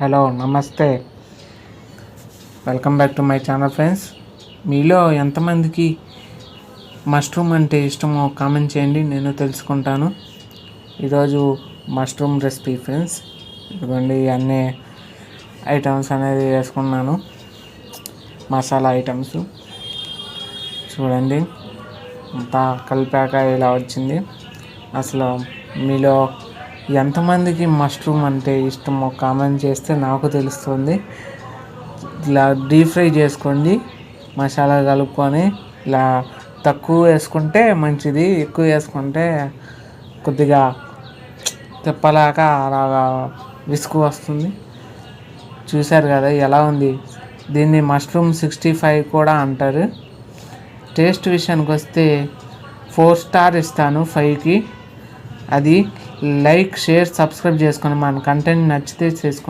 Hello నమస్తే, welcome back to my channel friends. మీలో ఎంతమందికి మష్రూమ్ అంటే ఇష్టమో కామెంట్ చేయండి, నేను తెలుసుకుంటాను. ఈరోజు మష్రూమ్ రెసిపీ ఫ్రెండ్స్. ఇదిగోండి అన్ని ఐటమ్స్ అనేది వేసుకున్నాను, మసాలా ఐటమ్స్ చూడండి. అంతా కలిపాక ఇలా వచ్చింది. అసలు మీలో ఎంతమందికి మష్రూమ్ అంటే ఇష్టమో కామెంట్ చేస్తే నాకు తెలుస్తుంది. ఇలా డీప్ ఫ్రై చేసుకోండి, మసాలా కలుపుకొని. ఇలా తక్కువ వేసుకుంటే మంచిది, ఎక్కువ వేసుకుంటే కొద్దిగా తిప్పలాక అలాగా విసుగు వస్తుంది. చూశారు కదా ఎలా ఉంది. దీన్ని మష్రూమ్ 65 కూడా అంటారు. టేస్ట్ విషయానికి వస్తే 4 స్టార్ ఇస్తాను 5కి. అది లైక్, షేర్, సబ్స్క్రైబ్ చేసుకొని మన కంటెంట్ నచ్చితే చేసుకోండి.